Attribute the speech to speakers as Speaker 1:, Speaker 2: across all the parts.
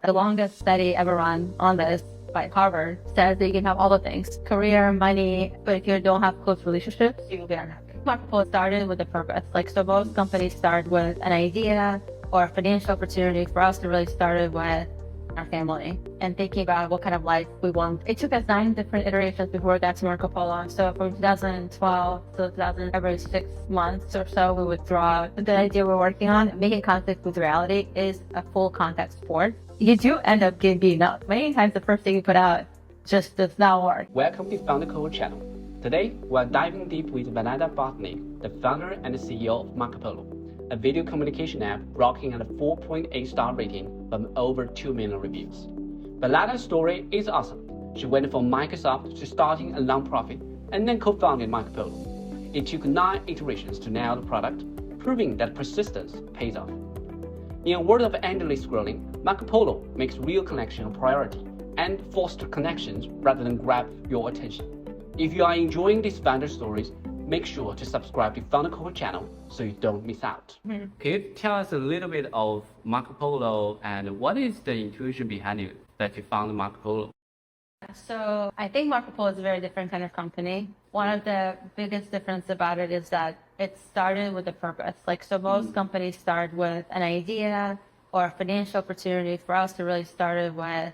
Speaker 1: The longest study ever run on this by Harvard says that you can have all the things, career, money, but if you don't have close relationships, you'll be unhappy. Marco Polo started with a purpose. So most companies start with an idea or a financial opportunity. For us, it really started with our family and thinking about what kind of life we want. It took us 9 different iterations before we got to Marco Polo. So from 2012 to 2000, every 6 months or so, we would draw the idea we're working on. Making contact with reality is a full contact sport. You do end up getting beaten up. Many times the first thing you put out just does not work.
Speaker 2: Welcome to Founder Code channel. Today, we're diving deep with Vlada Bortnik, the founder and CEO of Marco Polo, a video communication app rocking at a 4.8 star rating from over 2 million reviews. Vlada's story is awesome. She went from Microsoft to starting a nonprofit and then co-founded Marco Polo. It took 9 iterations to nail the product, proving that persistence pays off. In a world of endless scrolling, Marco Polo makes real connection a priority and foster connections rather than grab your attention. If you are enjoying these founder stories, make sure to subscribe to Founder Code channel so you don't miss out. Can you tell us a little bit of Marco Polo and what is the intuition behind it that you found Marco Polo?
Speaker 1: So I think Marco Polo is a very different kind of company. One of the biggest difference about it is that it started with a purpose. So most companies start with an idea or a financial opportunity. For us, it really started with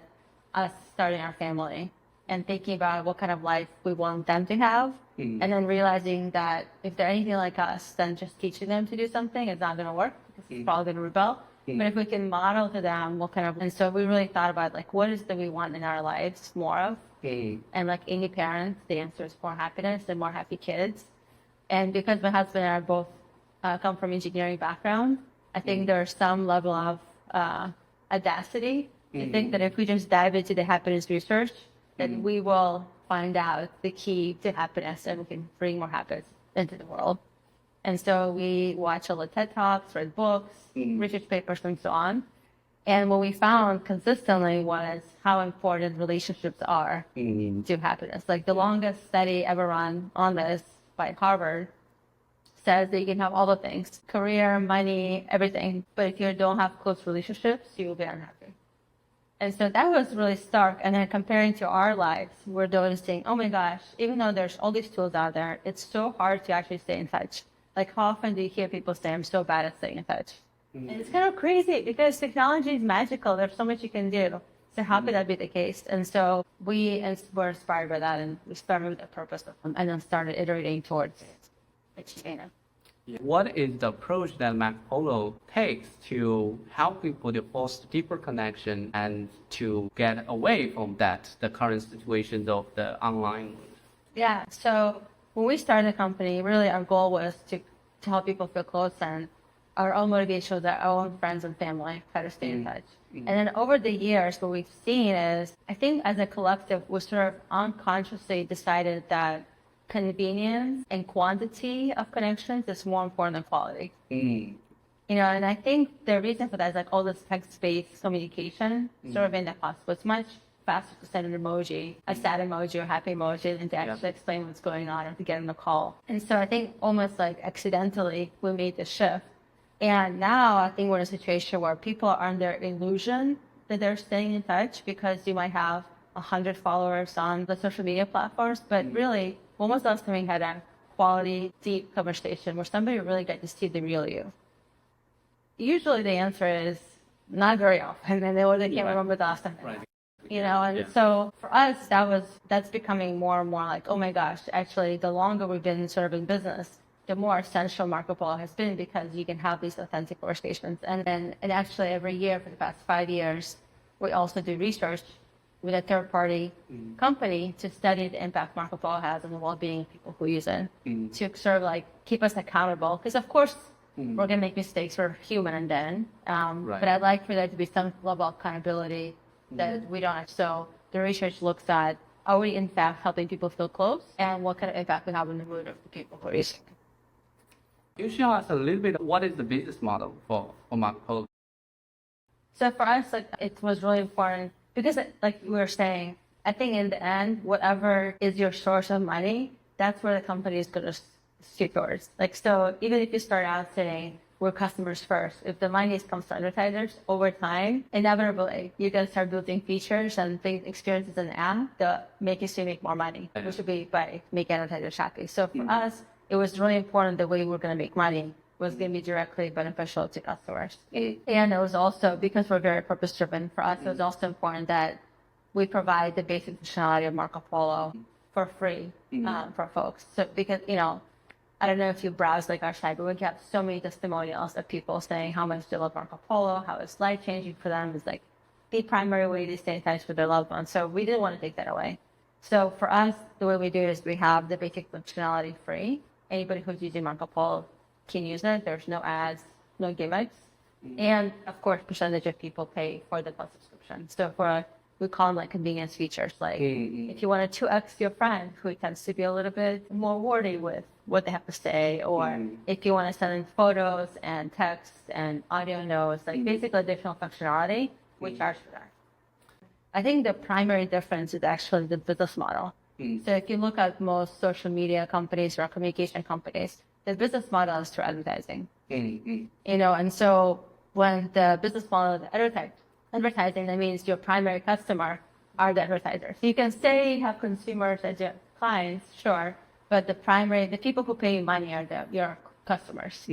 Speaker 1: us starting our family and thinking about what kind of life we want them to have. And then realizing that if they're anything like us, then just teaching them to do something is not going to work because it's probably going to rebel. But if we can model to them what kind of, and so we really thought about what is that we want in our lives more of. And like any parents, the answer is more happiness and more happy kids. And because my husband and I both come from engineering background, I think there's some level of audacity to think that if we just dive into the happiness research, then we will find out the key to happiness and we can bring more happiness into the world. And so we watch all the TED Talks, read books, research papers, and so on. And what we found consistently was how important relationships are to happiness. The longest study ever run on this by Harvard says that you can have all the things, career, money, everything. But if you don't have close relationships, you will be unhappy. And so that was really stark. And then comparing to our lives, we're noticing, oh my gosh, even though there's all these tools out there, it's so hard to actually stay in touch. How often do you hear people say, I'm so bad at staying in touch? And it's kind of crazy because technology is magical. There's so much you can do. So how could that be the case? And so we were inspired by that and we started with the purpose of them and then started iterating towards it.
Speaker 2: What is the approach that Marco Polo takes to help people to foster deeper connection and to get away from the current situations of the online world?
Speaker 1: Yeah, so when we started the company, really our goal was to help people feel close, and our own motivation was that our own friends and family try to stay in touch. And then over the years, what we've seen is, I think as a collective, we sort of unconsciously decided that convenience and quantity of connections is more important than quality. And I think the reason for that is all this text-based communication sort of made that possible. It's much faster to send an emoji, a sad emoji or happy emoji, than to actually explain what's going on or to get on a call. And so I think almost accidentally we made the shift. And now I think we're in a situation where people are under illusion that they're staying in touch because you might have 100 followers on the social media platforms, but really, when was the last time we had a quality, deep conversation where somebody really got to see the real you? Usually the answer is not very often, and they can't remember the last time. And so for us, that's becoming more and more oh my gosh, actually, the longer we've been sort of in business, the more essential Marco Polo has been because you can have these authentic conversations. And actually every year for the past 5 years, we also do research with a third-party company to study the impact Marco Polo has on the well-being of people who use it, to sort of keep us accountable. Because of course, we're going to make mistakes. We're human and then. But I'd like for there to be some level of accountability that we don't have. So the research looks at, are we in fact helping people feel close? And what kind of impact we have on the mood of the people who are using it?
Speaker 2: Can you share us a little bit, what is the business model for Marco Polo?
Speaker 1: So for us, it was really important because we were saying, I think in the end, whatever is your source of money, that's where the company is going to skew towards. So even if you start out saying, we're customers first. If the money comes to advertisers over time, inevitably you're gonna start building features and things, experiences in the app that make you make more money, which would be by making advertisers happy. So for us, it was really important the way we're gonna make money was going to be directly beneficial to customers. And it was also, because we're very purpose-driven, for us, it was also important that we provide the basic functionality of Marco Polo for free for folks. So because, I don't know if you browse like our site, but we have so many testimonials of people saying how much they love Marco Polo, how it's life-changing for them. It's like the primary way to stay in touch with their loved ones. So we didn't want to take that away. So for us, the way we do it is we have the basic functionality free. Anybody who's using Marco Polo can use it. There's no ads, no gimmicks. And of course, percentage of people pay for the plus subscription. So we call them like convenience features. Like if you want to 2x your friend who tends to be a little bit more wordy with what they have to say, or if you want to send in photos and texts and audio notes, like basically additional functionality, we charge for that. I think the primary difference is actually the business model. So if you look at most social media companies or communication companies, the business model is through advertising. And so when the business model is advertising, that means your primary customer are the advertisers. So you can say you have consumers as your clients, sure, but the people who pay you money are your customers.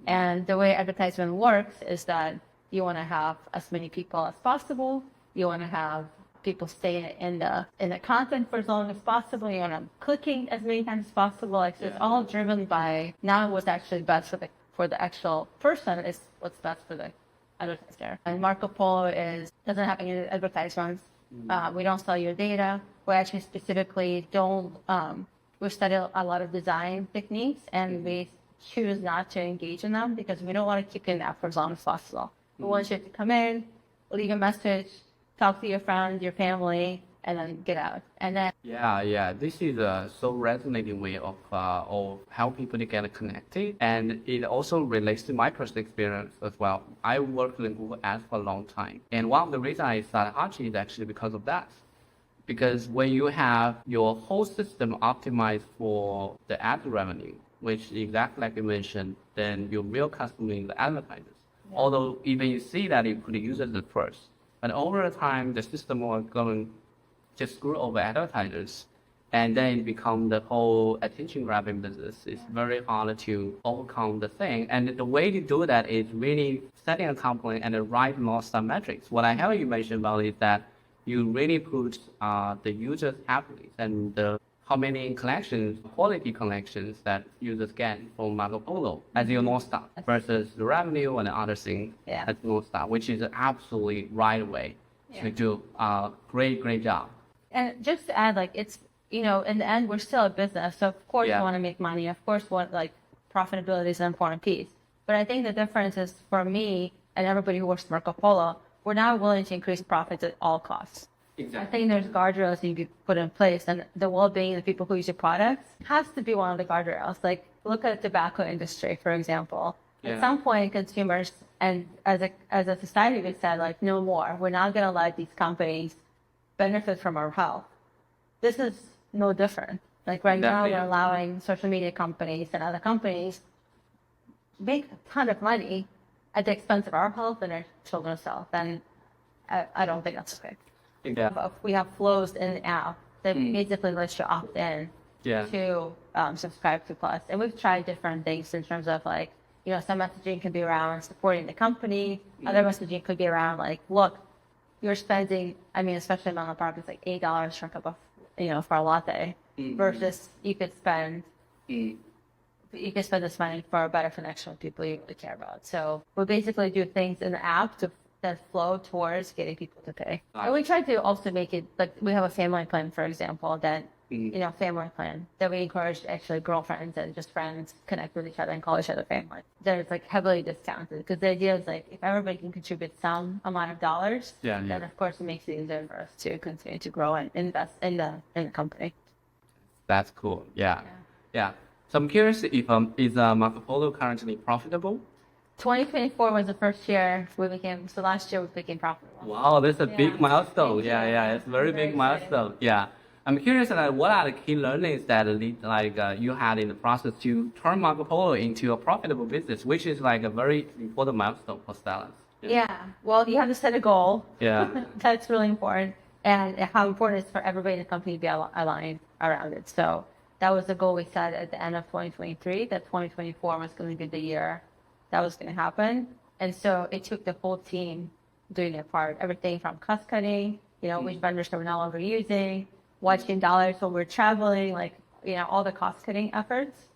Speaker 1: And the way advertisement works is that you want to have as many people as possible. You want to have people stay in the content for as long as possible. You want them clicking as many times as possible. Like so it's all driven by now what's actually best for the actual person is what's best for the advertiser. And Marco Polo doesn't have any advertisements. We don't sell your data. We actually specifically don't. We study a lot of design techniques and we choose not to engage in them because we don't want to keep you in the app for as long as possible. We want you to come in, leave a message, talk to your friends, your family, and then get out. And then
Speaker 2: this is a so resonating way of how people get connected, and it also relates to my personal experience as well. I worked in Google Ads for a long time, and one of the reasons I started Archie is actually because of that. Because when you have your whole system optimized for the ad revenue, which exactly like you mentioned, then your real customer is the advertisers. Although even you see that you put users at first. But over time, the system will going to screw over advertisers, and then it become the whole attention-grabbing business. It's very hard to overcome the thing. And the way to do that is really setting a company and the right North Star metrics. What I heard you mention about is that you really put the users' happiness and how many quality collections that users get from Marco Polo as your North Star versus the revenue and the other things as North Star, which is absolutely right way to do a great job.
Speaker 1: And just to add, like it's, in the end, we're still a business. So of course we want to make money. Of course, profitability is an important piece. But I think the difference is for me and everybody who works at Marco Polo, we're not willing to increase profits at all costs.
Speaker 2: Exactly.
Speaker 1: I think there's guardrails that you can put in place, and the well-being of the people who use your products has to be one of the guardrails. Like look at the tobacco industry, for example. At some point, consumers and as a society, we said like no more. We're not going to let these companies benefit from our health. This is no different. Like right now, we're allowing social media companies and other companies make a ton of money at the expense of our health and our children's health, and I don't think that's okay. We have flows in the app that basically lets you opt in to subscribe to Plus. And we've tried different things in terms of some messaging can be around supporting the company. Other messaging could be around look, you're spending, especially in Menlo Park, it's like $8 for a cup of, for a latte versus you could spend this money for a better connection with people you really care about. So we basically do things in the app that flow towards getting people to pay. And we try to also make it we have a family plan, for example, that family plan that we encourage actually girlfriends and just friends connect with each other and call each other family. That is heavily discounted because the idea is if everybody can contribute some amount of dollars, then of course it makes it easier for us to continue to grow and invest in the company.
Speaker 2: That's cool. Yeah. So I'm curious if is Marco Polo currently profitable?
Speaker 1: 2024 was the first year last year we became profitable.
Speaker 2: Wow, that's a big milestone.
Speaker 1: Yeah,
Speaker 2: It's a very big milestone. Yeah. I'm curious, what are the key learnings that you had in the process to turn Marco Polo into a profitable business, which is like a very important milestone for Stellar.
Speaker 1: Yeah. Well, you have to set a goal.
Speaker 2: Yeah.
Speaker 1: That's really important. And how important it is for everybody in the company to be aligned around it. So that was the goal we set at the end of 2023, that 2024 was going to be the year that was going to happen. And so it took the whole team doing their part, everything from cost cutting, which vendors that we're no longer using, watching dollars when we're traveling, like, all the cost cutting efforts,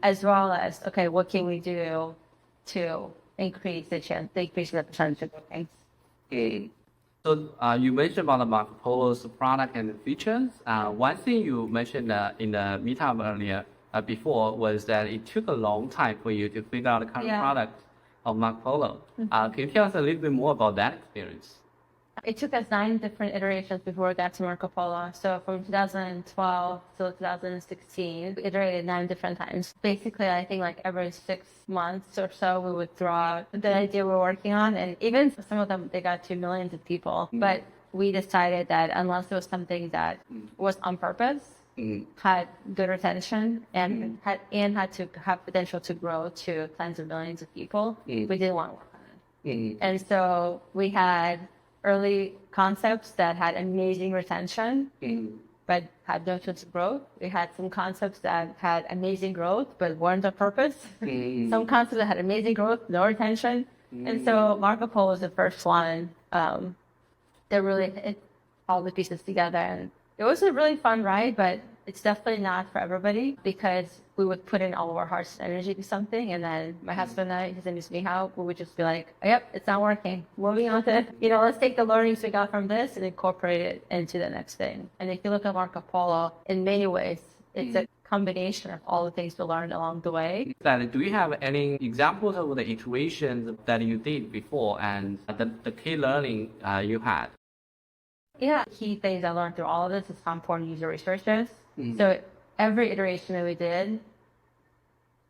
Speaker 1: as well as, okay, what can we do to increase the percentage of bookings?
Speaker 2: So you mentioned about the Marco Polo's product and the features. One thing you mentioned in the meetup earlier before was that it took a long time for you to figure out the current product of Marco Polo. Can you tell us a little bit more about that experience?
Speaker 1: It took us 9 different iterations before we got to Marco Polo. So from 2012 till 2016, we iterated 9 different times. Basically, I think like every 6 months or so, we would throw out the idea we're working on. And even some of them, they got to millions of people. But we decided that unless it was something that was on purpose, had good retention, and had to have potential to grow to tens of millions of people, we didn't want to work on it. And so we had early concepts that had amazing retention, but had no chance of growth. We had some concepts that had amazing growth, but weren't on purpose. Some concepts that had amazing growth, no retention. And so Marco Polo was the first one that really hit all the pieces together. And it was a really fun ride, but it's definitely not for everybody, because we would put in all of our hearts and energy to something, and then my husband and I, his name is Mihao, we would just be like, yep, it's not working. Moving on to, let's take the learnings we got from this and incorporate it into the next thing. And if you look at Marco Polo, in many ways, it's a combination of all the things we learned along the way.
Speaker 2: Do you have any examples of the iterations that you did before and the key learning you had?
Speaker 1: Yeah, key things I learned through all of this is how important user research is. So every iteration that we did,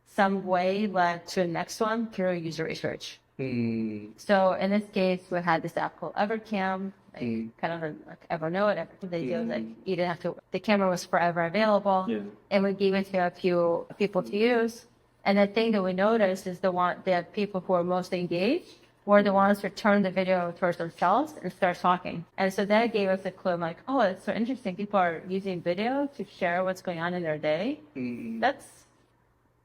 Speaker 1: some way led to the next one through user research. So in this case, we had this app called Evercam, kind of like Evernote. Everything they do, like you didn't have to. The camera was forever available, and we gave it to a few people to use. And the thing that we noticed is the people who were most engaged were the ones who turned the video towards themselves and start talking. And so that gave us a clue. I'm like, oh, it's so interesting. People are using video to share what's going on in their day. That's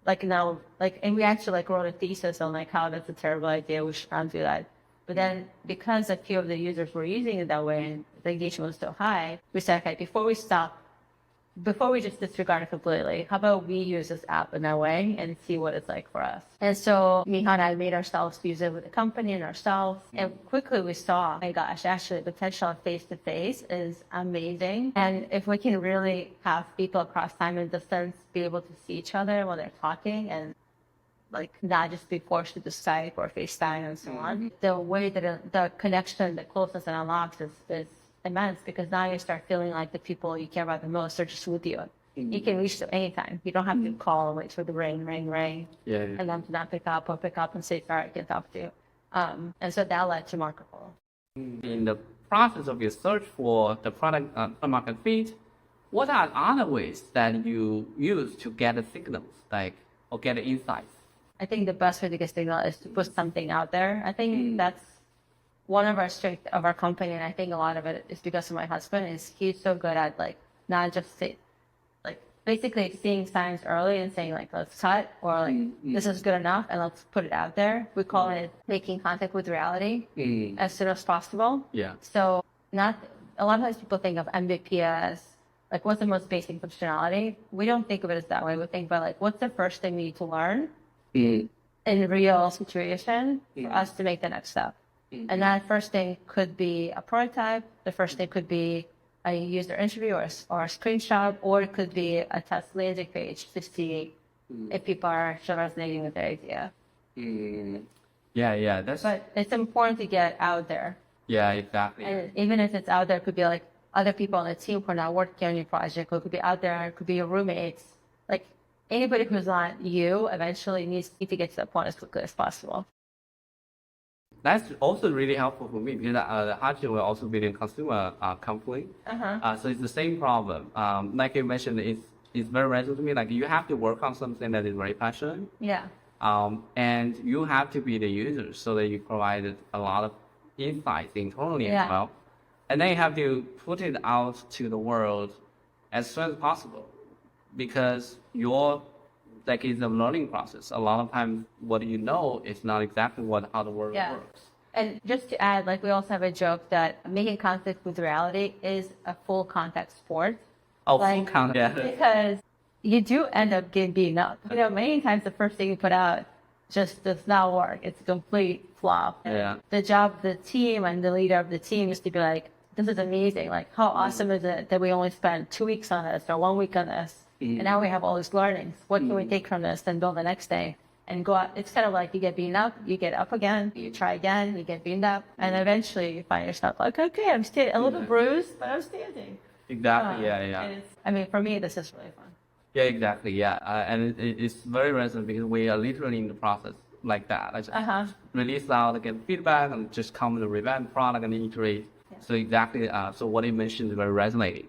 Speaker 1: and we actually wrote a thesis on how that's a terrible idea. We should not do that. But then because a few of the users were using it that way and the engagement was so high, we said, okay, before we just disregard it completely, how about we use this app in that way and see what it's like for us? And so Miha and I made ourselves use it with the company and ourselves. And quickly we saw, oh my gosh, actually the potential of face-to-face is amazing. And if we can really have people across time and distance be able to see each other while they're talking and not just be forced to do Skype or FaceTime and so on, the way that the connection, the closeness it unlocks is immense, because now you start feeling like the people you care about the most are just with you. You can reach them anytime. You don't have to call and wait for the ring, and them to not pick up or pick up and say, sorry, I can't talk to you. And so that led to Marco Polo.
Speaker 2: In the process of your search for the product market fit, what are other ways that you use to get the signals, or get the insights?
Speaker 1: I think the best way to get signal is to put something out there. I think that's one of our strengths of our company, and I think a lot of it is because of my husband. Is he's so good at not just basically seeing signs early and saying let's cut, or this is good enough and let's put it out there. We call it making contact with reality as soon as possible. So not a lot of times people think of MVP as what's the most basic functionality. We don't think of it as that way. We think about what's the first thing we need to learn in a real situation for us to make the next step. And that first thing could be a prototype. The first thing could be a user interview or a screenshot, or it could be a test landing page to see if people are actually resonating with the idea. But it's important to get out there.
Speaker 2: Yeah, exactly.
Speaker 1: And even if it's out there, it could be other people on the team who are not working on your project, or it could be out there, it could be your roommates. Anybody who's not you eventually needs to get to that point as quickly as possible.
Speaker 2: That's also really helpful for me because actually we're also building consumer company. So it's the same problem. Like you mentioned, it's very resonant to me. Like you have to work on something that is very passionate.
Speaker 1: Yeah.
Speaker 2: And you have to be the user so that you provide a lot of insights internally as well. And then you have to put it out to the world as soon as possible because it's a learning process. A lot of times what you know is not exactly how the world works.
Speaker 1: And just to add, like we also have a joke that making contact with reality is a full contact sport.
Speaker 2: Oh, full contact. Yeah.
Speaker 1: Because you do end up getting beaten up. You know, many times the first thing you put out just does not work. It's a complete flop.
Speaker 2: Yeah.
Speaker 1: The job of the team and the leader of the team is to be like, this is amazing. Like, how awesome is it that we only spent 2 weeks on this or 1 week on this? And now we have all these learnings. What can we take from this and build the next day? And go out. It's kind of like you get beaten up, you get up again, you try again, you get beaten up. And eventually you find yourself like, okay, I'm still a little bruised, but I'm standing.
Speaker 2: Exactly. Yeah.
Speaker 1: I mean, for me, this is really fun.
Speaker 2: Yeah, exactly. Yeah. And it's very resonant because we are literally in the process like that. I just release out, get feedback, and just come to revamp product and iterate. Yeah. So exactly. So what you mentioned is very resonating.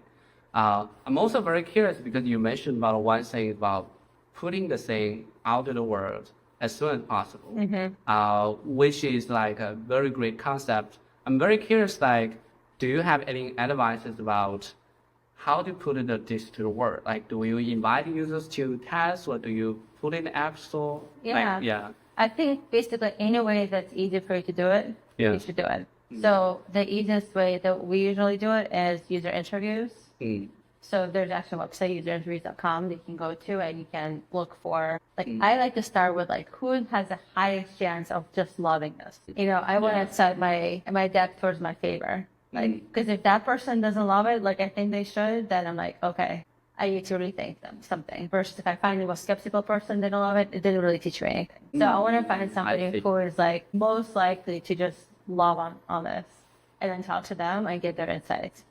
Speaker 2: I'm also very curious because you mentioned about one thing about putting the thing out to the world as soon as possible, which is like a very great concept. I'm very curious, like, do you have any advices about how to put this to the world? Like, do you invite users to test or do you put it in the app store?
Speaker 1: Yeah. I think basically any way that's easy for you to do it, you should do it. So the easiest way that we usually do it is user interviews. So there's actually a website, userinterviews.com, that you can go to and you can look for, like, I like to start with, like, who has the highest chance of just loving this? You know, I want to set my depth towards my favor. Like, because if that person doesn't love it, like I think they should, then I'm like, okay, I need to rethink something. Versus if I find a skeptical person that don't love it, it didn't really teach me anything. So I want to find somebody who is like most likely to just love on this and then talk to them and get their insights.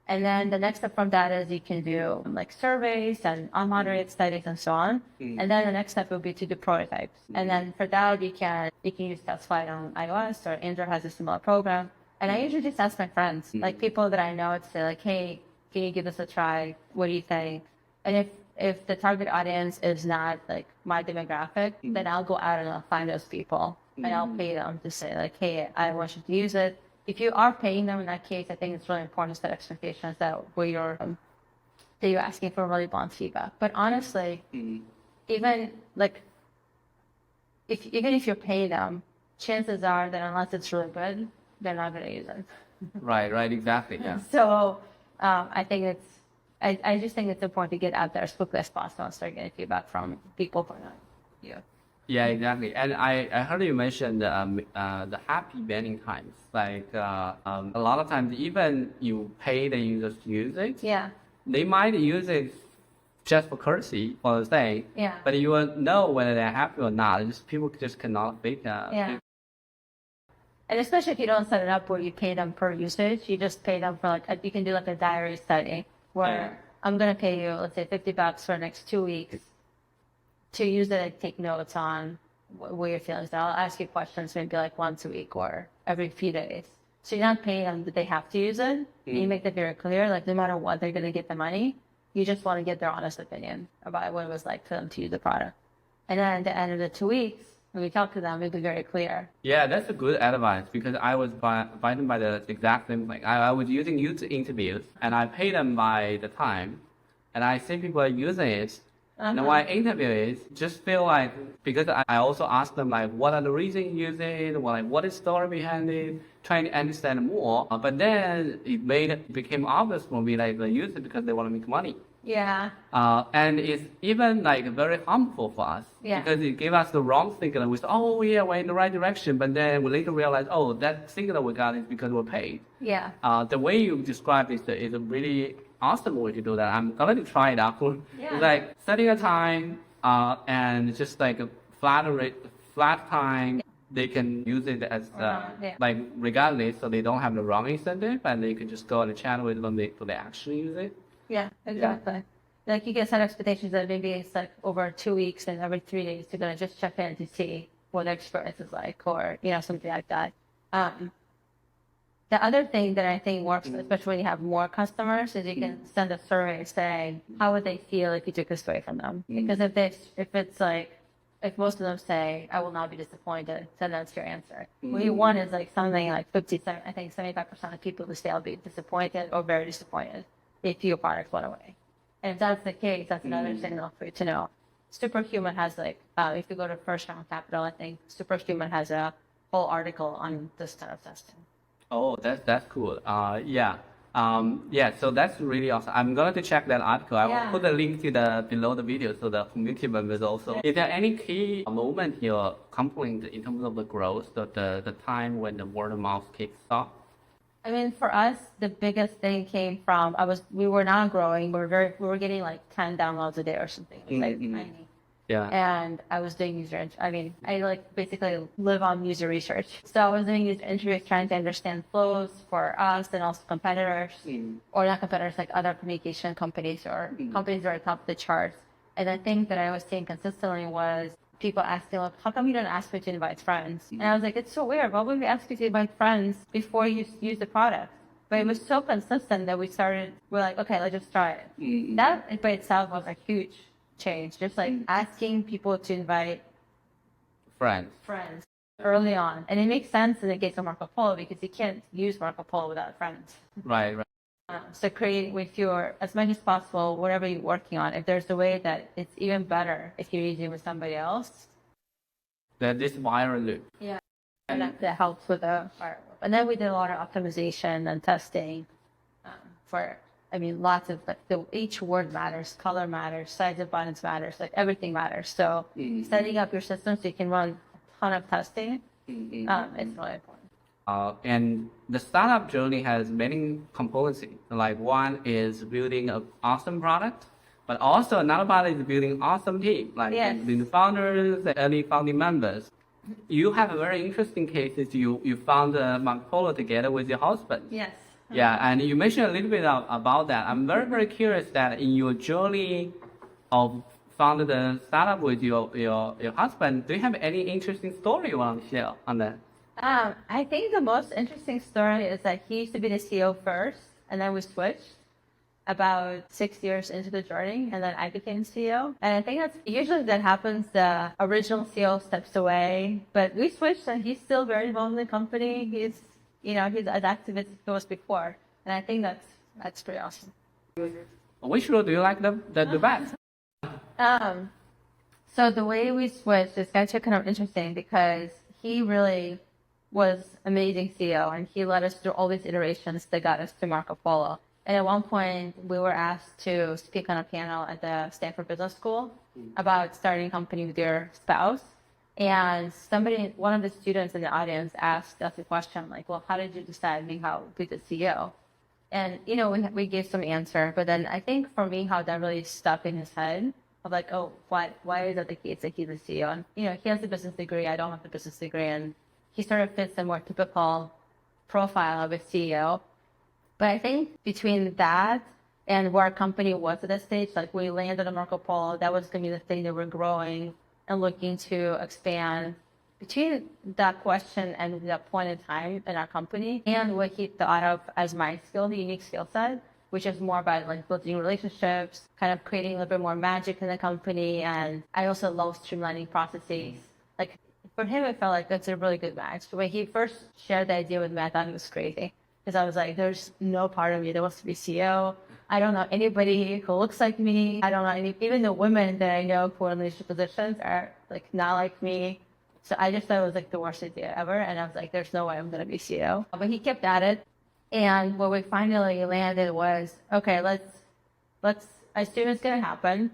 Speaker 1: And then the next step from that is you can do like surveys and unmoderated studies and so on. And then the next step would be to do prototypes. And then for that, you can use TestFlight on iOS, or Android has a similar program. And I usually just ask my friends, like people that I know, to say like, hey, can you give this a try? What do you think? And if the target audience is not like my demographic, then I'll go out and I'll find those people and I'll pay them to say like, hey, I want you to use it. If you are paying them, in that case, I think it's really important to set expectations that you're asking for really blunt feedback. But honestly, even if you're paying them, chances are that unless it's really good, they're not going to use it.
Speaker 2: Right, exactly, yeah.
Speaker 1: So I think I just think it's important to get out there as quickly as possible and start getting feedback from people who are not you.
Speaker 2: Yeah, exactly. And I heard you mention the happy vending times. Like a lot of times, even you pay the users to use it, they might use it just for courtesy for the thing.
Speaker 1: Yeah.
Speaker 2: But you won't know whether they're happy or not. People just cannot fake that.
Speaker 1: Yeah. And especially if you don't set it up where you pay them per usage, you just pay them for like you can do like a diary study where I'm gonna pay you, let's say, $50 for the next 2 weeks to use it and take notes on what your feelings are. I'll ask you questions maybe like once a week or every few days. So you're not paying them that they have to use it. You make that very clear, like no matter what, they're gonna get the money. You just want to get their honest opinion about what it was like for them to use the product. And then at the end of the 2 weeks, when we talk to them, it'll be very clear.
Speaker 2: Yeah, that's a good advice because I was bitten by the exact same thing. I was using user interviews and I pay them by the time, and I see people are using it. And when I interview it, just feel like, because I also ask them like, what are the reasons you use it? What is the story behind it? Trying to understand more. But then it became obvious for me like they use it because they want to make money.
Speaker 1: Yeah.
Speaker 2: And it's even like very harmful for us because it gave us the wrong signal. We said, oh yeah, we're in the right direction. But then we later realized, oh, that signal we got is because we're paid.
Speaker 1: Yeah.
Speaker 2: The way you described it is a really awesome way to do that. I'm going to try it out.
Speaker 1: Yeah.
Speaker 2: It's like setting a time and just like a flat time. They can use it as like regardless, so they don't have the wrong incentive, and they can just go on the channel with them so they actually use it.
Speaker 1: Yeah, exactly. Like you can set expectations that maybe it's like over 2 weeks and every 3 days you're gonna just check in to see what the experience is like, or something like that. The other thing that I think works, especially when you have more customers, is you can send a survey saying how would they feel if you took this away from them. Because if most of them say I will not be disappointed, then that's your answer. What you want is like something like 75% of people who say I'll be disappointed or very disappointed if your product went away. And if that's the case, that's another signal for you to know. Superhuman has if you go to First Round Capital, I think Superhuman has a whole article on this kind of testing.
Speaker 2: Oh, that's cool. So that's really awesome. I'm going to check that article. I will put the link to below the video so the community members also. Is there any key moment you're complained in terms of the growth, the time when the word of mouth kicks off?
Speaker 1: I mean, for us, the biggest thing came from we were not growing. We were getting like 10 downloads a day or something. It was like tiny.
Speaker 2: Yeah.
Speaker 1: And I was doing I basically live on user research. So I was doing user interviews, trying to understand flows for us and also competitors, or not competitors, like other communication companies or companies that are top of the charts. And the thing that I was seeing consistently was people asking, like, how come you don't ask me to invite friends? And I was like, it's so weird. Why would we ask you to invite friends before you use the product? But it was so consistent that we're like, okay, let's just try it. That by itself was a huge change, just like asking people to invite friends early on. And it makes sense in the case of Marco Polo because you can't use Marco Polo without friends.
Speaker 2: Right.
Speaker 1: So create with as much as possible, whatever you're working on, if there's a way that it's even better if you're using it with somebody else.
Speaker 2: This viral loop.
Speaker 1: Yeah. And that helps with the viral loop. And then we did a lot of optimization and testing lots of each word matters, color matters, size of buttons matters, like everything matters. So setting up your system so you can run a ton of testing, it's really important.
Speaker 2: And the startup journey has many components. Like one is building an awesome product, but also another part is building awesome team, like the founders, the early founding members. You have a very interesting case is you found Marco Polo together with your husband.
Speaker 1: Yes.
Speaker 2: Yeah, and you mentioned a little bit about that. I'm very, very curious that in your journey of founding the startup with your husband, do you have any interesting story you want to share on that?
Speaker 1: I think the most interesting story is that he used to be the CEO first, and then we switched about 6 years into the journey, and then I became CEO. And I think that's usually that happens. The original CEO steps away, but we switched, and he's still very involved in the company. He's as active as he was before, and I think that's pretty awesome.
Speaker 2: Which role do you like the best?
Speaker 1: So the way we switched is actually kind of interesting because he really was amazing CEO, and he led us through all these iterations that got us to Marco Polo. And at one point, we were asked to speak on a panel at the Stanford Business School about starting a company with your spouse. And one of the students in the audience asked us a question like, well, how did you decide how to be the CEO? And, we gave some answer, but then I think for me, how that really stuck in his head of like, oh, why is that the case that he's the CEO? And, he has a business degree, I don't have the business degree, and he sort of fits a more typical profile of a CEO. But I think between that and where our company was at that stage, like we landed on Marco Polo, that was going to be the thing that we're growing and looking to expand. Between that question and that point in time in our company and what he thought of as my skill, the unique skill set, which is more about like building relationships, kind of creating a little bit more magic in the company. And I also love streamlining processes. Like for him, it felt like that's a really good match. When he first shared the idea with me, I thought it was crazy because I was like, there's no part of me that wants to be CEO. I don't know anybody who looks like me. I don't know even the women that I know who are in leadership positions are like not like me. So I just thought it was like the worst idea ever. And I was like, there's no way I'm going to be CEO. But he kept at it. And what we finally landed was, okay, let's assume it's going to happen.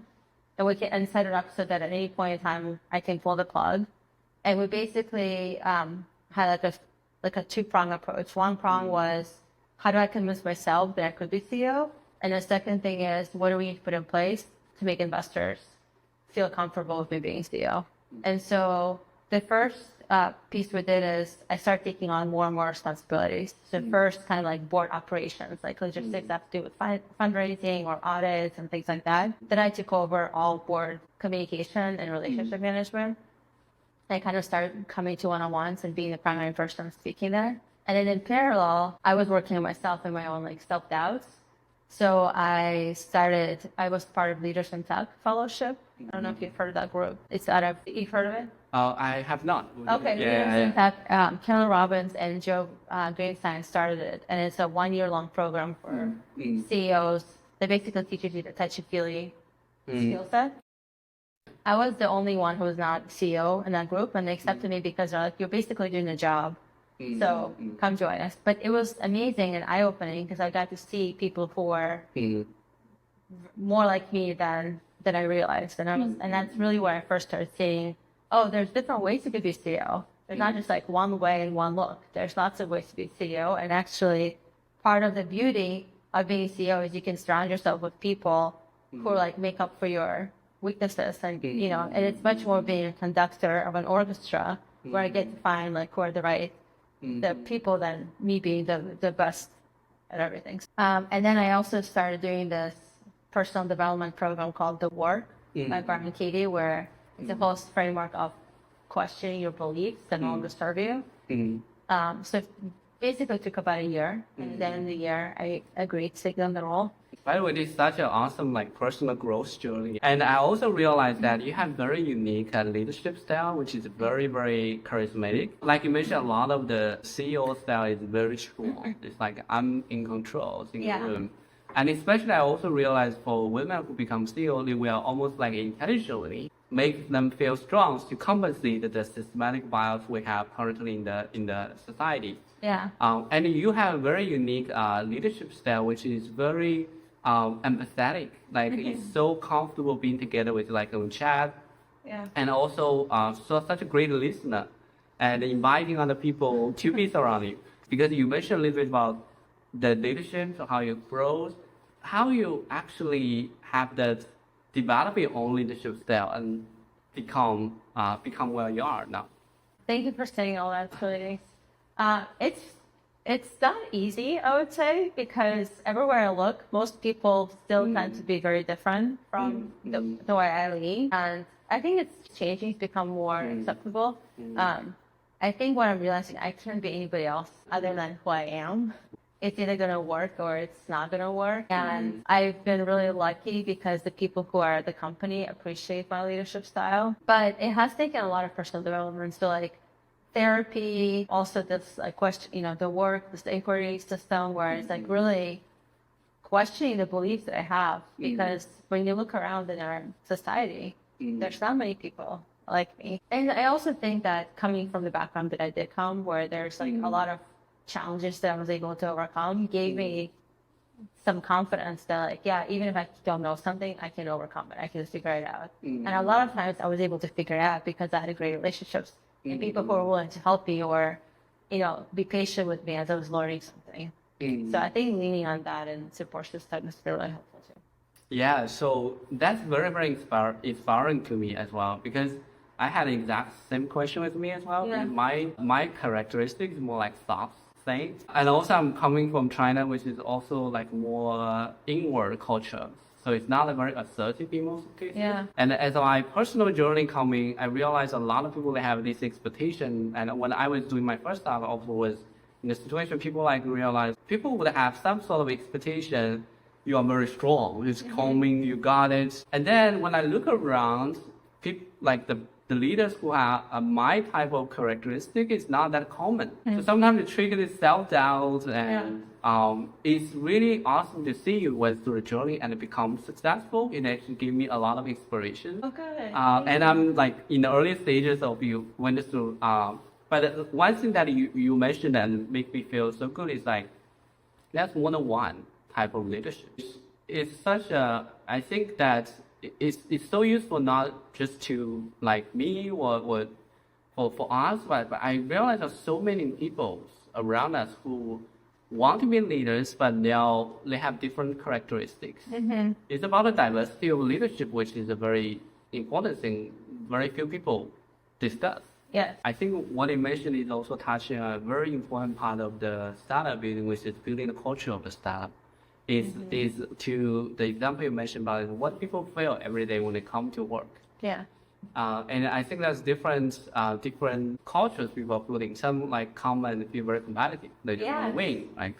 Speaker 1: And we can set it up so that at any point in time, I can pull the plug. And we basically had like a two-prong approach. One prong was, how do I convince myself that I could be CEO? And the second thing is, what do we need to put in place to make investors feel comfortable with me being CEO? And so the first piece we did is I started taking on more and more responsibilities. So first, kind of like board operations, like logistics that have to do with fundraising or audits and things like that. Then I took over all board communication and relationship management. I kind of started coming to one-on-ones and being the primary person speaking there. And then in parallel, I was working on myself and my own like self-doubts. So I was part of Leaders in Tech Fellowship. I don't know if you've heard of that group. You've heard of it?
Speaker 2: I have not.
Speaker 1: Okay, Leaders in Tech, Kellen Robbins and Joe Greenstein started it. And it's a 1-year-long program for CEOs. They basically teach you the touchy-feely skill set. I was the only one who was not CEO in that group, and they accepted me because they're like, you're basically doing a job. So come join us. But it was amazing and eye-opening because I got to see people who were more like me than I realized. And that's really where I first started seeing, oh, there's different ways to be CEO. There's not just like one way and one look. There's lots of ways to be CEO. And actually, part of the beauty of being CEO is you can surround yourself with people who like make up for your weaknesses. And, and it's much more being a conductor of an orchestra where I get to find like who are the people than me being the best at everything. And then I also started doing this personal development program called The Work by Brian Katie, where it's a whole framework of questioning your beliefs and all the serve you. So it basically took about a year. And then in the year, I agreed to take them the role.
Speaker 2: By the way, this is such an awesome personal growth journey. And I also realized that you have very unique leadership style, which is very, very charismatic. Like you mentioned, a lot of the CEO style is very strong. It's like, I'm in control in the room. And especially I also realized for women who become CEO, they will almost like intentionally make them feel strong to compensate the systematic bias we have currently in the society.
Speaker 1: Yeah.
Speaker 2: And you have a very unique leadership style, which is very empathetic. Like it's so comfortable being together with like on chat.
Speaker 1: Yeah.
Speaker 2: And also such a great listener and inviting other people to be surrounding you. Because you mentioned a little bit about the leadership, how you grow, how you actually have that develop your own leadership style and become where you are now.
Speaker 1: Thank you for saying all that. It's really nice. It's not easy, I would say, because everywhere I look, most people still tend to be very different from the way I lead. And I think it's changing to become more acceptable. I think what I'm realizing, I can't be anybody else other than who I am. It's either going to work or it's not going to work. And I've been really lucky because the people who are at the company appreciate my leadership style. But it has taken a lot of personal development. So like therapy, also this like question, the work, this inquiry system where it's like really questioning the beliefs that I have. Because when you look around in our society, there's not many people like me. And I also think that coming from the background that I did come, where there's like a lot of challenges that I was able to overcome, gave me some confidence that like, yeah, even if I don't know something, I can overcome it. I can figure it out. And a lot of times I was able to figure it out because I had great relationships and people who were willing to help me or, be patient with me as I was learning something. So I think leaning on that and support system is really helpful too.
Speaker 2: Yeah, so that's very, very inspiring to me as well, because I had the exact same question with me as well.
Speaker 1: Yeah.
Speaker 2: My characteristic is more like soft things. And also I'm coming from China, which is also like more inward culture. So it's not a very assertive in most cases.
Speaker 1: Yeah.
Speaker 2: And as my personal journey coming, I realized a lot of people, they have this expectation. And when I was doing my first job, also was in a situation, people like realize people would have some sort of expectation. You are very strong, it's calming, you got it. And then when I look around, people like the leaders who have my type of characteristic is not that common. So sometimes it triggers self-doubt, and it's really awesome to see you went through a journey and become successful. It actually gave me a lot of inspiration.
Speaker 1: Okay.
Speaker 2: And I'm like in the early stages of you went through. But one thing that you mentioned and make me feel so good is like that's one-on-one type of leadership. It's such a, I think that it's so useful not just to like me or for us, but I realize there's so many people around us who want to be leaders, but they have different characteristics. It's about the diversity of leadership, which is a very important thing very few people discuss.
Speaker 1: Yes.
Speaker 2: I think what you mentioned is also touching a very important part of the startup building, which is building the culture of the startup. Is to the example you mentioned about what people feel every day when they come to work.
Speaker 1: Yeah.
Speaker 2: And I think that's different cultures people are building. Some like come and feel very competitive, they just want to win. Like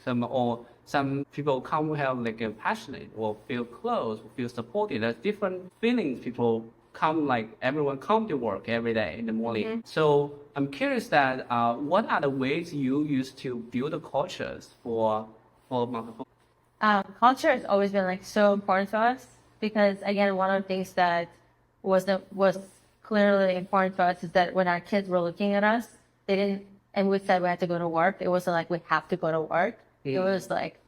Speaker 2: some people come have like a passionate or feel close, or feel supported. There's different feelings. People come like everyone come to work every day in the morning. So I'm curious that what are the ways you use to build the cultures for Marco Polo?
Speaker 1: Culture has always been like so important to us because again, one of the things that was clearly important to us is that when our kids were looking at us, they didn't, and we said we had to go to work. It wasn't like we have to go to work. It was like,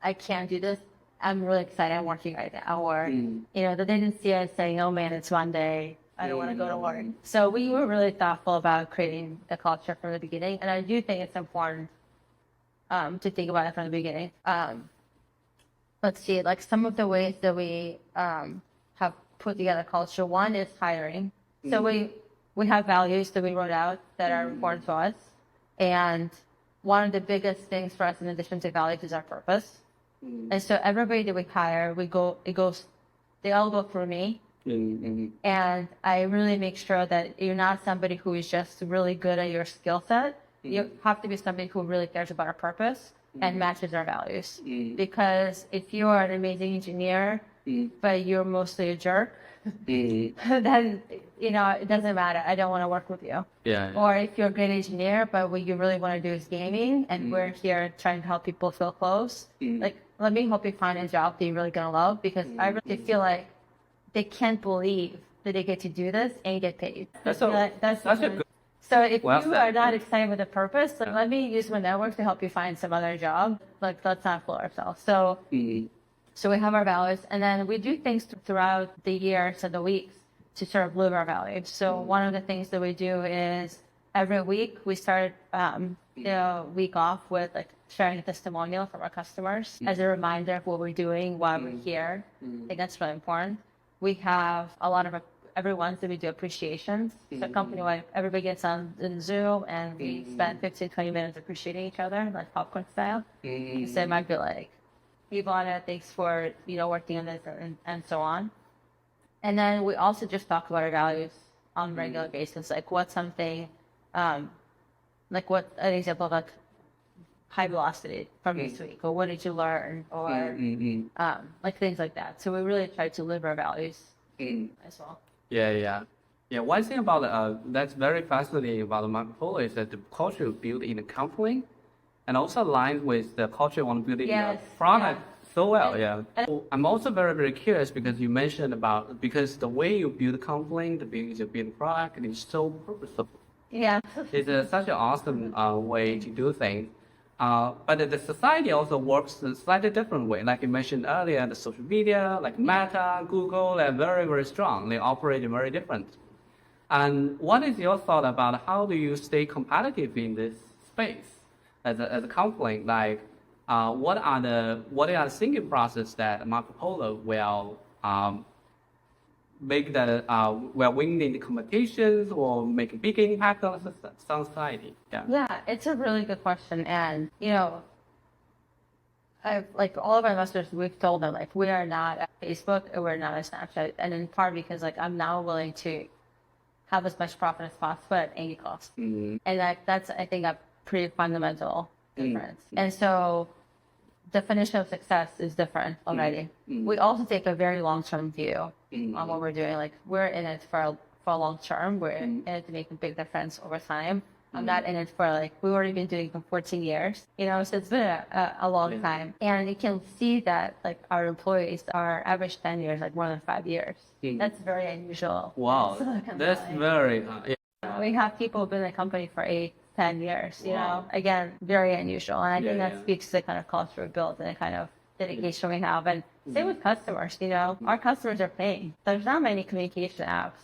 Speaker 1: I can't do this. I'm really excited. I'm working right now. Or, that they didn't see us saying, oh man, it's Monday. I don't want to go to work. So we were really thoughtful about creating a culture from the beginning. And I do think it's important to think about it from the beginning. Let's see, like some of the ways that we have put together culture. One is hiring. So we have values that we wrote out that are important to us. And one of the biggest things for us in addition to values is our purpose. And so everybody that we hire, they all go through me. And I really make sure that you're not somebody who is just really good at your skill set. You have to be somebody who really cares about our purpose and matches our values. Because if you are an amazing engineer, but you're mostly a jerk, then, it doesn't matter. I don't want to work with you. Or if you're a great engineer, but what you really want to do is gaming, and we're here trying to help people feel close, like, let me help you find a job that you're really going to love, because I really feel like they can't believe that they get to do this and get paid.
Speaker 2: That's a good.
Speaker 1: So if you are not excited with the purpose, like, let me use my network to help you find some other job. Like, let's not fool ourselves. So we have our values, and then we do things throughout the years and the weeks to sort of live our values. So one of the things that we do is every week we start the week off with like sharing a testimonial from our customers as a reminder of what we're doing, why we're here. I think that's really important. We have a lot of every Wednesday we do appreciations. So company-wide, everybody gets on Zoom and we spend 15, 20 minutes appreciating each other, like popcorn style. So it might be like, Ivana, thanks for, working on this and so on. And then we also just talk about our values on a regular basis. Like what's something, like what an example of like high velocity from this week, or what did you learn, or like things like that. So we really try to live our values as well.
Speaker 2: Yeah. One thing about that's very fascinating about Marco Polo is that the culture built in the company and also aligned with the culture you want to build in the product so well. I'm also very, very curious because you mentioned because the way you build a company, the way you build a product is so purposeful. It's such an awesome way to do things. But the society also works a slightly different way. Like you mentioned earlier, the social media, like Meta, Google, they're very, very strong. They operate very different. And what is your thought about how do you stay competitive in this space as a company? Like, what are the thinking process that Marco Polo will make will win in the competitions or make a big impact on society?
Speaker 1: Yeah, it's a really good question. And, like all of our investors, we've told them, like, we are not at Facebook and we're not at Snapchat. And in part because, like, I'm now willing to have as much profit as possible at any cost. And that's, I think, a pretty fundamental difference. And so definition of success is different already. We also take a very long-term view on what we're doing. Like, we're in it for a long term. We're in it to make a big difference over time. I'm not in it for like, we've already been doing it for 14 years, so it's been a long time. And you can see that like our employees, our average tenure is like more than 5 years. That's very unusual.
Speaker 2: Wow, that's very,
Speaker 1: We have people who've been in the company for 8, 10 years, again, very unusual. And I think that speaks to the kind of culture we built and the kind of dedication we have. And same with customers, our customers are paying. There's not many communication apps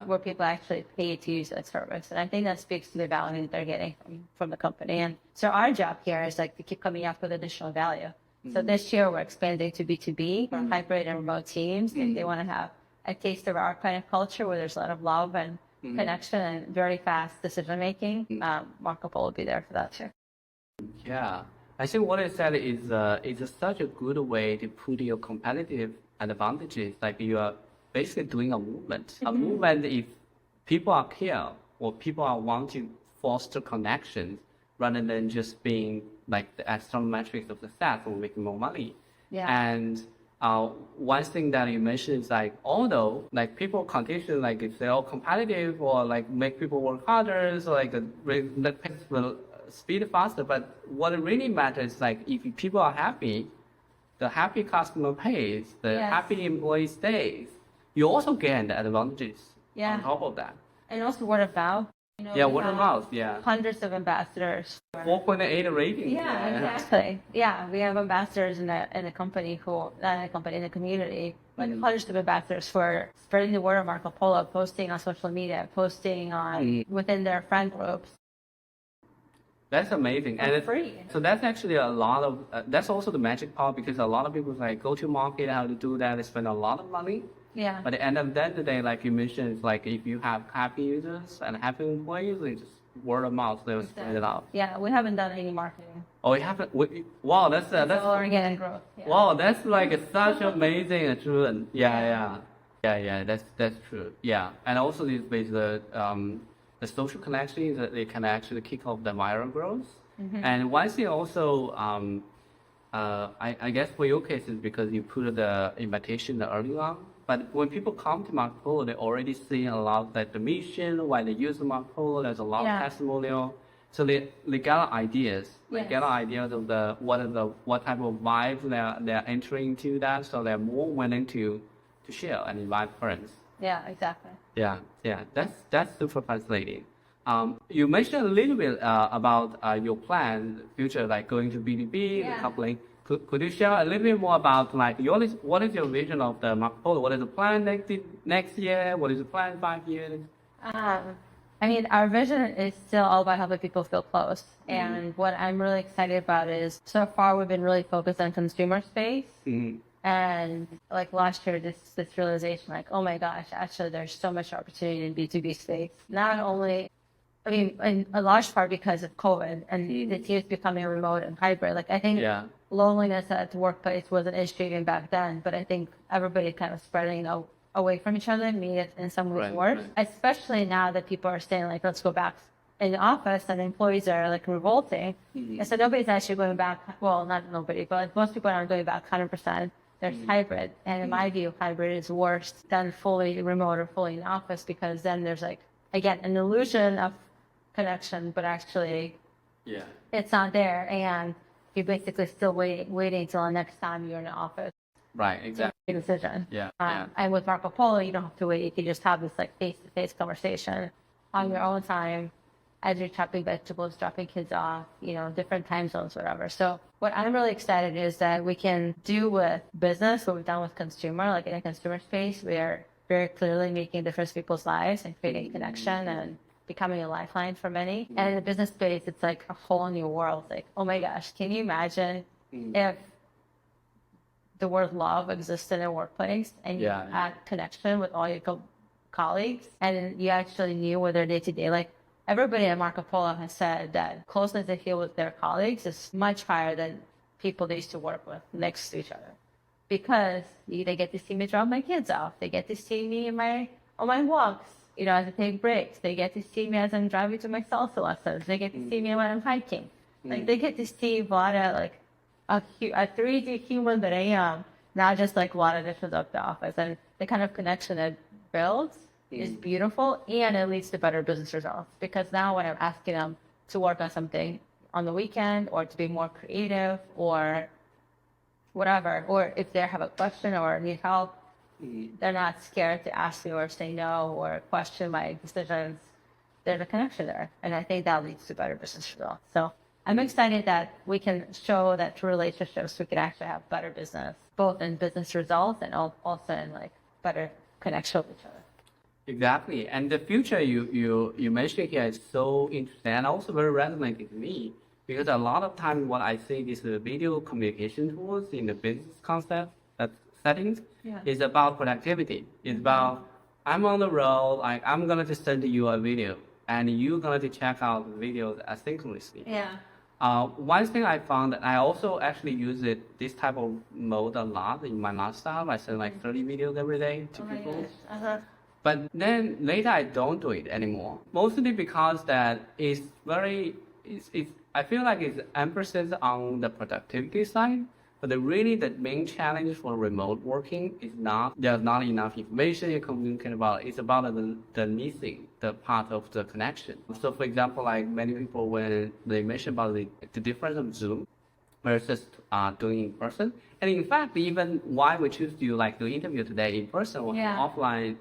Speaker 1: where people actually pay to use that service. And I think that speaks to the value that they're getting from the company. And so our job here is like to keep coming up with additional value. So this year we're expanding to B2B for hybrid and remote teams. If they want to have a taste of our kind of culture where there's a lot of love and connection and very fast decision making, Marco Polo will be there for that too.
Speaker 2: Yeah, I think what I said is such a good way to put your competitive advantages. Like basically doing a movement. A movement if people are care or people are want to foster connections rather than just being like the external metrics of success or making more money.
Speaker 1: Yeah.
Speaker 2: And one thing that you mentioned is like, although like people continue like if they're all competitive or like make people work harder, so like the pace will speed faster. But what really matters is like if people are happy, the happy customer pays, the
Speaker 1: Yes.
Speaker 2: happy employee stays. You also gain the advantages on top of that.
Speaker 1: And also word of mouth. You know,
Speaker 2: Yeah,
Speaker 1: we
Speaker 2: word of
Speaker 1: have
Speaker 2: mouth. Yeah,
Speaker 1: hundreds of ambassadors.
Speaker 2: 4.8 rating.
Speaker 1: Yeah, exactly. Yeah, we have ambassadors in the company who, not in the company, in the community, like hundreds of ambassadors for spreading the word of Marco Polo, posting on social media, posting on within their friend groups.
Speaker 2: That's amazing, and
Speaker 1: free.
Speaker 2: So that's actually a lot of. That's also the magic part because a lot of people like go to market how to do that. They spend a lot of money.
Speaker 1: Yeah.
Speaker 2: But at the end of the day, like you mentioned, it's like if you have happy users and happy employees, it's just word of mouth. They'll spread it out.
Speaker 1: Yeah, we haven't done any marketing.
Speaker 2: Oh, you haven't. Wow, that's
Speaker 1: It's all organic growth. Yeah.
Speaker 2: wow, that's like such amazing achievement. Yeah. That's true. Yeah, and also this with the social connections that they can actually kick off the viral growth. And one thing also, I guess for your case is because you put the invitation early on. But when people come to Marco Polo, they already see a lot like the mission, why they use Marco Polo. There's a lot of testimonial, so they get ideas. They get ideas of what type of vibe they're entering into that. So they're more willing to share and invite friends.
Speaker 1: Yeah, exactly.
Speaker 2: Yeah, that's super fascinating. You mentioned a little bit about your plan, future, like going to B2B, coupling. Could you share a little bit more about like what is your vision of the Marco Polo? What is the plan next year? What is the plan 5 years?
Speaker 1: I mean, our vision is still all about helping people feel close. And what I'm really excited about is so far we've been really focused on consumer space. And like last year, this realization, like, oh my gosh, actually there's so much opportunity in B2B space. Not only, I mean, in a large part because of COVID and the teams becoming remote and hybrid. Like I think loneliness at the workplace was an issue even back then, but I think everybody kind of spreading away from each other made it in some ways worse. Especially now that people are saying like, let's go back in the office, and employees are like revolting. And so nobody's actually going back. Well, not nobody, but like most people aren't going back 100%. There's hybrid, and in my view, hybrid is worse than fully remote or fully in office because then there's like, again, an illusion of connection, but actually it's not there, and you're basically still waiting until the next time you're in the office.
Speaker 2: Right, exactly.
Speaker 1: To make a decision.
Speaker 2: Yeah.
Speaker 1: And with Marco Polo, you don't have to wait. You can just have this like face-to-face conversation on your own time as you're chopping vegetables, dropping kids off, different time zones, whatever. So what I'm really excited is that we can do with business what we've done with consumer. Like in a consumer space, we are very clearly making a difference in people's lives and creating a connection and becoming a lifeline for many. And in the business space, it's like a whole new world. Like, oh my gosh, can you imagine if the word love exists in a workplace and you had connection with all your colleagues and you actually knew what their day-to-day, like everybody at Marco Polo has said that closeness they feel with their colleagues is much higher than people they used to work with next to each other. Because they get to see me drop my kids off. They get to see me on my walks, as I take breaks. They get to see me as I'm driving to my salsa lessons. They get to see me when I'm hiking. Like they get to see Vlada like a 3D human that I am, not just like Vlada dishes up the office. And the kind of connection it builds is beautiful, and it leads to better business results. Because now when I'm asking them to work on something on the weekend or to be more creative or whatever, or if they have a question or need help, they're not scared to ask me or say no or question my decisions. There's a connection there. And I think that leads to better business results. So I'm excited that we can show that through relationships, we can actually have better business, both in business results and also in like better connection with each other.
Speaker 2: Exactly. And the future you mentioned here is so interesting and also very resonating to me. Because a lot of times what I see is the video communication tools in the business concept settings is about productivity. It's about I'm on the road, I'm gonna just send you a video and you're gonna check out the videos asynchronously. One thing I found that I also actually use this type of mode a lot in my lifestyle. I send like 30 videos every day to people. But then later I don't do it anymore. Mostly because that it's I feel like it's emphasis on the productivity side. But the main challenge for remote working is there's not enough information you communicate about. It's about the missing the part of the connection. So for example, like many people when they mention about the difference of Zoom versus doing in person. And in fact, even why we choose to do interview today in person or offline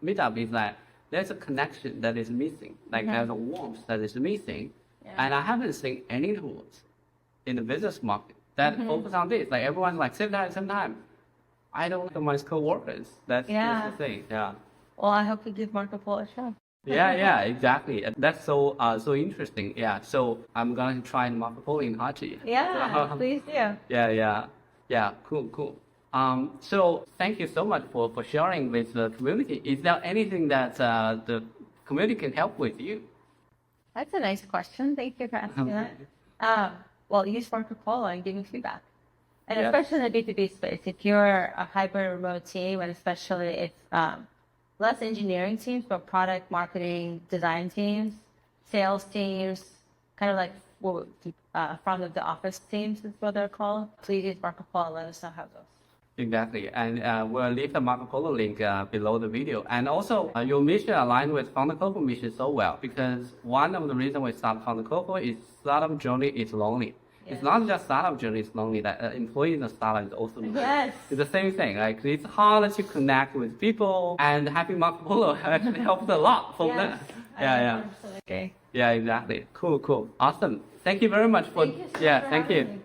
Speaker 2: meetup is that there's a connection that is missing. There's a warmth that is missing. Yeah. And I haven't seen any tools in the business market that focus on this. Like everyone's like same time. I don't know my co-workers. That's the thing. Yeah.
Speaker 1: Well, I hope you give Marco Polo a shot.
Speaker 2: Yeah, exactly. That's so interesting. Yeah. So I'm gonna try Marco Polo in Haji.
Speaker 1: Yeah, please do.
Speaker 2: Yeah. Cool. So thank you so much for sharing with the community. Is there anything that the community can help with you?
Speaker 1: That's a nice question. Thank you for asking that. Well, use Marco Polo and give me feedback. And especially in the B2B space, if you're a hybrid remote team, and especially if less engineering teams, but product, marketing, design teams, sales teams, kind of like front of the office teams is what they're called. Please use Marco Polo. Let us know how it goes.
Speaker 2: Exactly. And we'll leave the Marco Polo link below the video. And also, your mission aligned with Founder Coco mission so well, because one of the reasons we started Founder Coco is startup journey is lonely. Yes. It's not just startup journey is lonely, that employee in a startup is also lonely.
Speaker 1: Yes.
Speaker 2: It's the same thing. Like it's hard to connect with people, and having Marco Polo actually helps a lot from that. Yeah.
Speaker 1: Okay.
Speaker 2: Yeah, exactly. Cool. Awesome. Thank you very much for
Speaker 1: thank you.